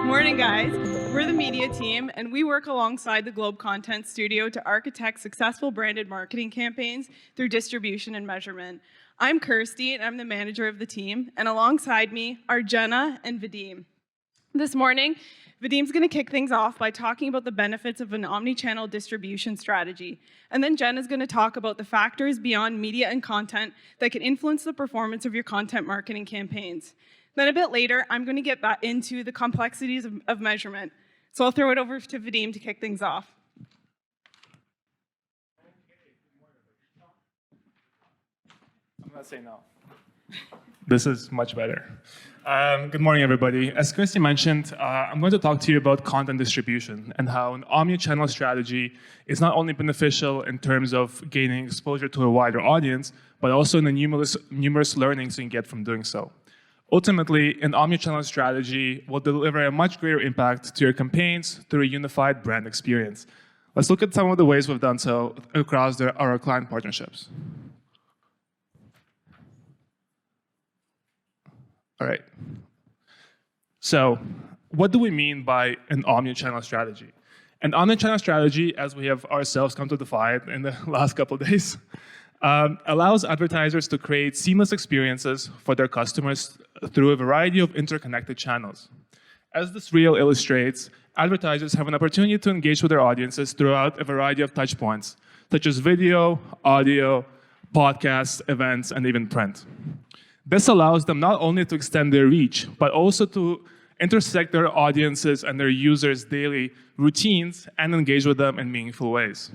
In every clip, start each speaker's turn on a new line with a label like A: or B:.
A: Morning, guys. We're the media team, and we work alongside the Globe Content Studio to architect successful branded marketing campaigns through distribution and measurement. I'm Kirstie, and I'm the manager of the team, and alongside me are Jenna and Vadeem. This morning, Vadeem's going to kick things off by talking about the benefits of an omnichannel distribution strategy. And then Jenna's going to talk about the factors beyond media and content that can influence the performance of your content marketing campaigns. Then a bit later, I'm going to get back into the complexities of measurement. So I'll throw it over to Vadeem to kick things off.
B: I'm going to say no. This is much better. Good morning, everybody. As Kirstie mentioned, I'm going to talk to you about content distribution and how an omnichannel strategy is not only beneficial in terms of gaining exposure to a wider audience, but also in the numerous learnings you can get from doing so. Ultimately, an omnichannel strategy will deliver a much greater impact to your campaigns through a unified brand experience. Let's look at some of the ways we've done so across our client partnerships. All right. So what do we mean by an omnichannel strategy? An omnichannel strategy, as we have ourselves come to define it in the last couple of days, allows advertisers to create seamless experiences for their customers through a variety of interconnected channels. As this reel illustrates, advertisers have an opportunity to engage with their audiences throughout a variety of touch points, such as video, audio, podcasts, events, and even print. This allows them not only to extend their reach, but also to intersect their audiences and their users' daily routines and engage with them in meaningful ways.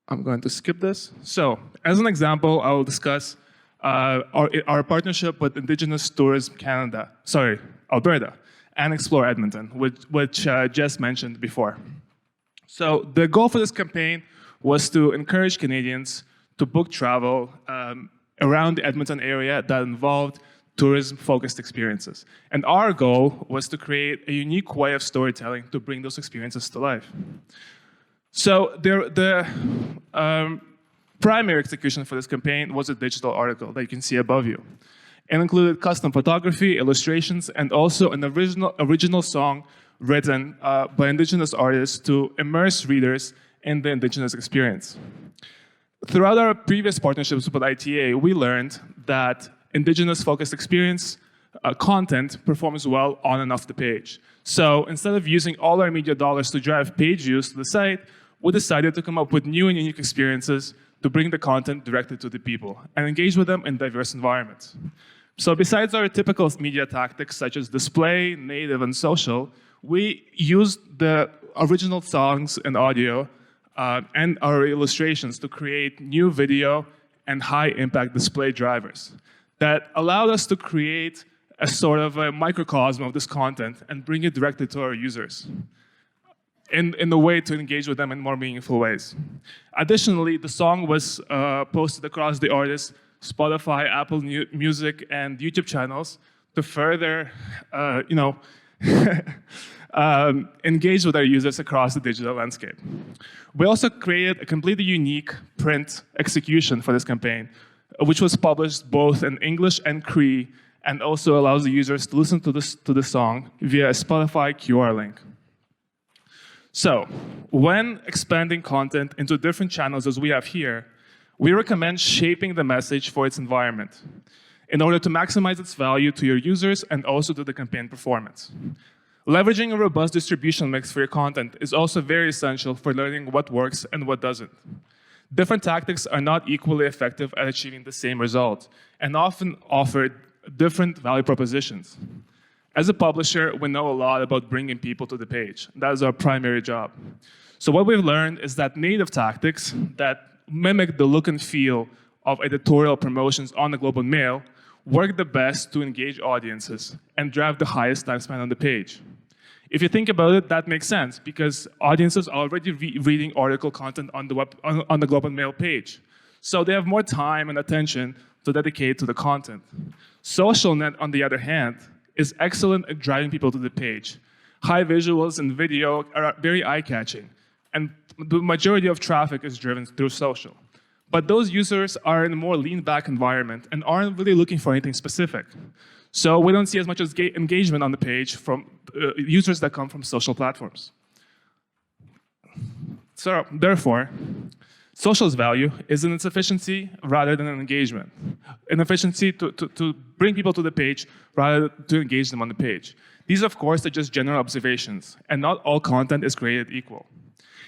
B: I'm going to skip this. So, as an example, I will discuss our partnership with Indigenous Tourism Alberta, and Explore Edmonton, which Jess mentioned before. So, the goal for this campaign was to encourage Canadians to book travel around the Edmonton area that involved tourism-focused experiences. And our goal was to create a unique way of storytelling to bring those experiences to life. So the primary execution for this campaign was a digital article that you can see above you. It included custom photography, illustrations, and also an original song written by Indigenous artists to immerse readers in the Indigenous experience. Throughout our previous partnerships with ITA, we learned that Indigenous-focused experience content performs well on and off the page. So instead of using all our media dollars to drive page views to the site, we decided to come up with new and unique experiences to bring the content directly to the people and engage with them in diverse environments. So besides our typical media tactics such as display, native, and social, we used the original songs and audio and our illustrations to create new video and high-impact display drivers that allowed us to create a sort of a microcosm of this content and bring it directly to our users in a way to engage with them in more meaningful ways. Additionally, the song was posted across the artist's Spotify, Apple Music, and YouTube channels to further, engage with our users across the digital landscape. We also created a completely unique print execution for this campaign, which was published both in English and Cree, and also allows the users to listen to the song via a Spotify QR link. So, when expanding content into different channels as we have here, we recommend shaping the message for its environment in order to maximize its value to your users and also to the campaign performance. Leveraging a robust distribution mix for your content is also very essential for learning what works and what doesn't. Different tactics are not equally effective at achieving the same result and often offer different value propositions. As a publisher, we know a lot about bringing people to the page. That is our primary job. So what we've learned is that native tactics that mimic the look and feel of editorial promotions on the Globe and Mail work the best to engage audiences and drive the highest time spent on the page. If you think about it, that makes sense because audiences are already reading article content on the Globe and Mail page. So they have more time and attention to dedicate to the content. SocialNet, on the other hand, is excellent at driving people to the page. High visuals and video are very eye-catching, and the majority of traffic is driven through social. But those users are in a more lean-back environment and aren't really looking for anything specific. So we don't see as much as engagement on the page from users that come from social platforms. So therefore, social's value is in its efficiency rather than an engagement. An efficiency to bring people to the page rather than to engage them on the page. These, of course, are just general observations, and not all content is created equal.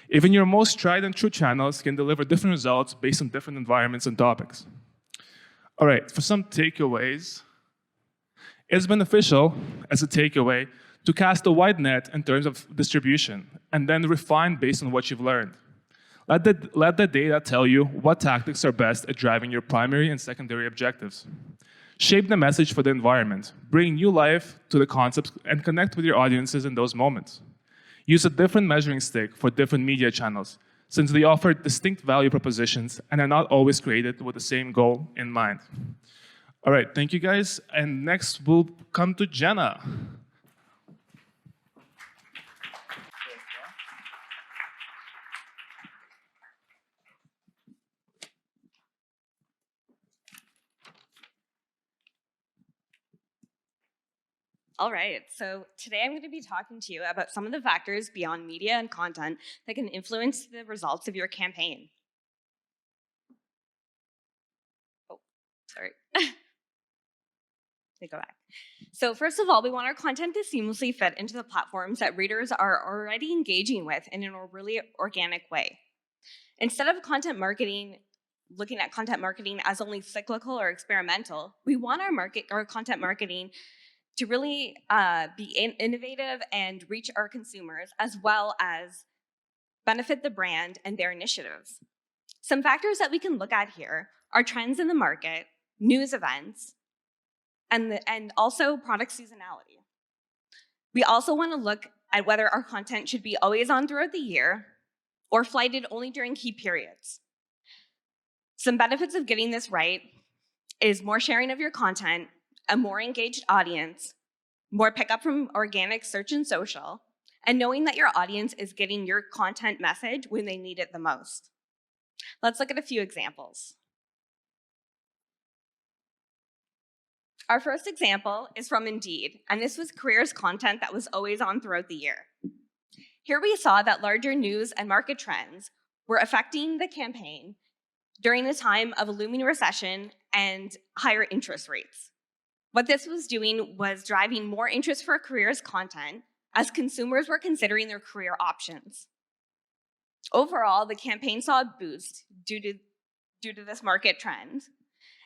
B: Even your most tried and true channels can deliver different results based on different environments and topics. All right, for some takeaways, it's beneficial as a takeaway to cast a wide net in terms of distribution and then refine based on what you've learned. Let the data tell you what tactics are best at driving your primary and secondary objectives. Shape the message for the environment, bring new life to the concepts, and connect with your audiences in those moments. Use a different measuring stick for different media channels, since they offer distinct value propositions and are not always created with the same goal in mind. All right, thank you guys. And next we'll come to Jenna.
C: All right, so today I'm going to be talking to you about some of the factors beyond media and content that can influence the results of your campaign. Oh, sorry. Let me go back. So first of all, we want our content to seamlessly fit into the platforms that readers are already engaging with in a really organic way. Instead of looking at content marketing as only cyclical or experimental, we want our content marketing to really be innovative and reach our consumers, as well as benefit the brand and their initiatives. Some factors that we can look at here are trends in the market, news events, and also product seasonality. We also want to look at whether our content should be always on throughout the year or flighted only during key periods. Some benefits of getting this right is more sharing of your content, a more engaged audience, more pickup from organic search and social, and knowing that your audience is getting your content message when they need it the most. Let's look at a few examples. Our first example is from Indeed, and this was careers content that was always on throughout the year. Here we saw that larger news and market trends were affecting the campaign during a time of a looming recession and higher interest rates. What this was doing was driving more interest for careers content as consumers were considering their career options. Overall, the campaign saw a boost due to this market trend.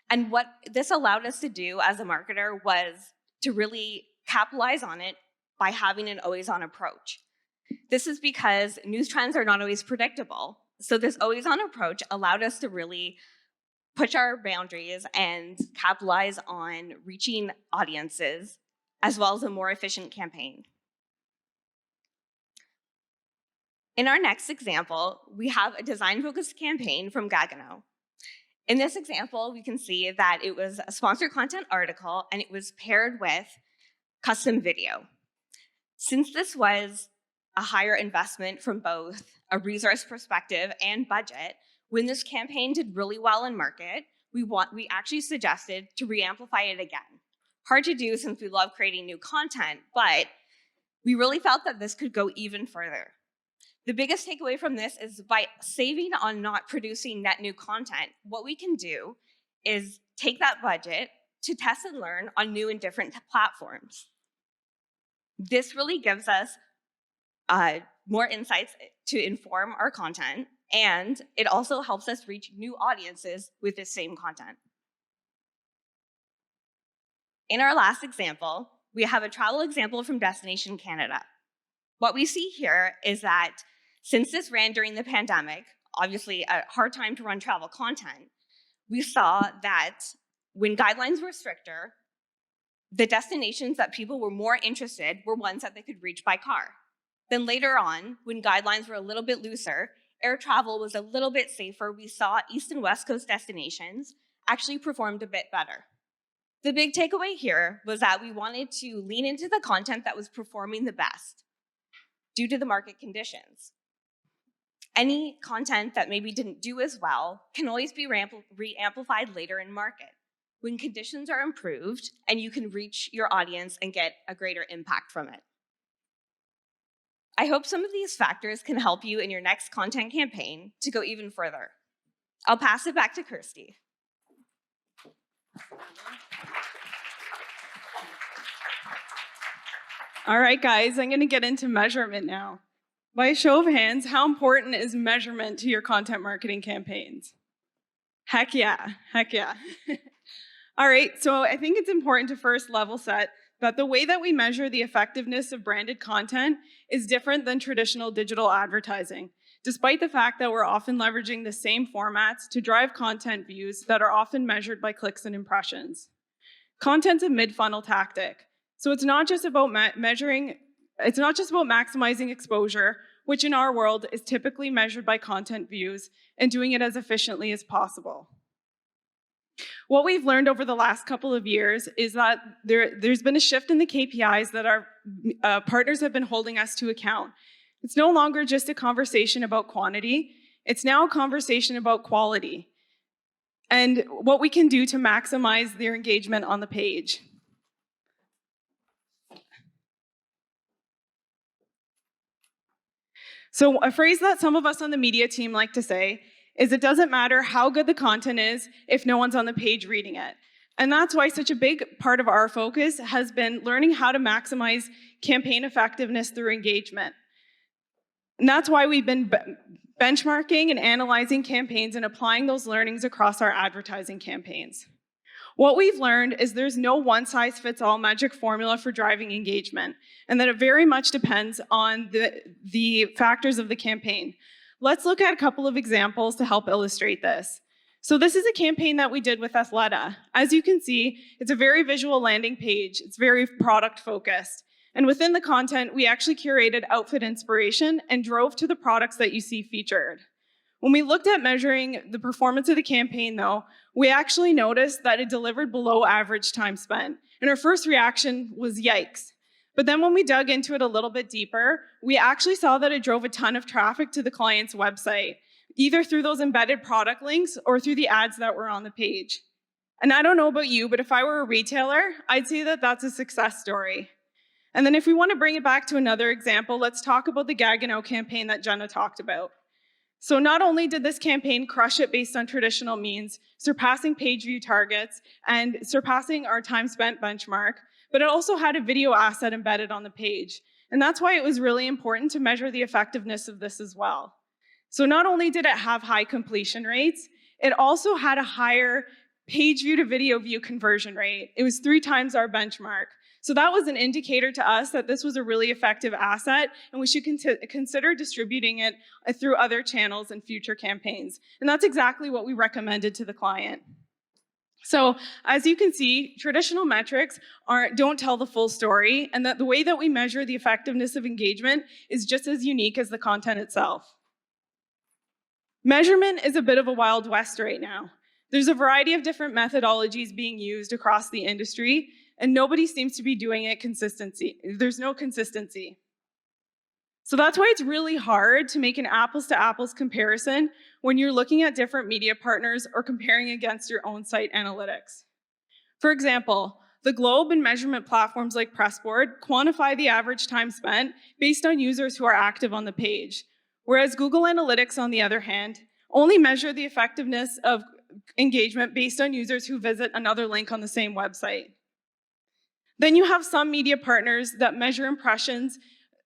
C: And what this allowed us to do as a marketer was to really capitalize on it by having an always-on approach. This is because news trends are not always predictable. So this always-on approach allowed us to really push our boundaries and capitalize on reaching audiences, as well as a more efficient campaign. In our next example, we have a design-focused campaign from Gagano. In this example, we can see that it was a sponsored content article and it was paired with custom video. Since this was a higher investment from both a resource perspective and budget, when this campaign did really well in market, we actually suggested to re-amplify it again. Hard to do since we love creating new content, but we really felt that this could go even further. The biggest takeaway from this is by saving on not producing net new content, what we can do is take that budget to test and learn on new and different platforms. This really gives us more insights to inform our content, and it also helps us reach new audiences with the same content. In our last example, we have a travel example from Destination Canada. What we see here is that since this ran during the pandemic, obviously a hard time to run travel content, we saw that when guidelines were stricter, the destinations that people were more interested were ones that they could reach by car. Then later on, when guidelines were a little bit looser, air travel was a little bit safer, we saw East and West Coast destinations actually performed a bit better. The big takeaway here was that we wanted to lean into the content that was performing the best due to the market conditions. Any content that maybe didn't do as well can always be re-amplified later in market. when conditions are improved and you can reach your audience and get a greater impact from it. I hope some of these factors can help you in your next content campaign to go even further. I'll pass it back to Kirstie.
A: All right, guys, I'm going to get into measurement now. By a show of hands, how important is measurement to your content marketing campaigns? Heck yeah, heck yeah. All right, so I think it's important to first level set that the way that we measure the effectiveness of branded content is different than traditional digital advertising, despite the fact that we're often leveraging the same formats to drive content views that are often measured by clicks and impressions. Content's a mid-funnel tactic, so it's not just about maximizing exposure, which in our world is typically measured by content views, and doing it as efficiently as possible. What we've learned over the last couple of years is that there's been a shift in the KPIs that our partners have been holding us to account. It's no longer just a conversation about quantity, it's now a conversation about quality and what we can do to maximize their engagement on the page. So a phrase that some of us on the media team like to say is it doesn't matter how good the content is if no one's on the page reading it. And that's why such a big part of our focus has been learning how to maximize campaign effectiveness through engagement. And that's why we've been benchmarking and analyzing campaigns and applying those learnings across our advertising campaigns. What we've learned is there's no one-size-fits-all magic formula for driving engagement, and that it very much depends on the factors of the campaign. Let's look at a couple of examples to help illustrate this. So this is a campaign that we did with Athleta. As you can see, it's a very visual landing page. It's very product-focused. And within the content, we actually curated outfit inspiration and drove to the products that you see featured. When we looked at measuring the performance of the campaign, though, we actually noticed that it delivered below average time spent. And our first reaction was yikes. But then when we dug into it a little bit deeper, we actually saw that it drove a ton of traffic to the client's website, either through those embedded product links or through the ads that were on the page. And I don't know about you, but if I were a retailer, I'd say that that's a success story. And then if we want to bring it back to another example, let's talk about the Gagano campaign that Jenna talked about. So not only did this campaign crush it based on traditional means, surpassing page view targets and surpassing our time spent benchmark, but it also had a video asset embedded on the page. And that's why it was really important to measure the effectiveness of this as well. So not only did it have high completion rates, it also had a higher page view to video view conversion rate. It was 3 times our benchmark. So that was an indicator to us that this was a really effective asset, and we should consider distributing it through other channels in future campaigns. And that's exactly what we recommended to the client. So as you can see, traditional metrics don't tell the full story, and that the way that we measure the effectiveness of engagement is just as unique as the content itself. Measurement is a bit of a wild west right now. There's a variety of different methodologies being used across the industry, and nobody seems to be doing it consistency. There's no consistency. So that's why it's really hard to make an apples-to-apples comparison when you're looking at different media partners or comparing against your own site analytics. For example, the Globe and measurement platforms like Pressboard quantify the average time spent based on users who are active on the page, whereas Google Analytics, on the other hand, only measure the effectiveness of engagement based on users who visit another link on the same website. Then you have some media partners that measure impressions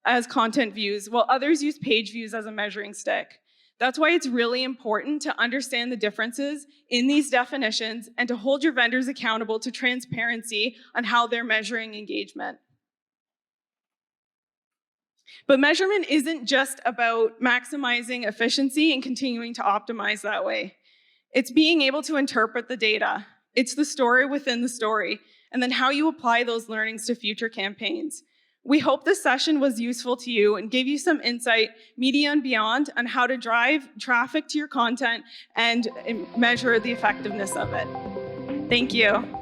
A: as content views, while others use page views as a measuring stick. That's why it's really important to understand the differences in these definitions and to hold your vendors accountable to transparency on how they're measuring engagement. But measurement isn't just about maximizing efficiency and continuing to optimize that way. It's being able to interpret the data. It's the story within the story, and then how you apply those learnings to future campaigns. We hope this session was useful to you and gave you some insight, media and beyond, on how to drive traffic to your content and measure the effectiveness of it. Thank you.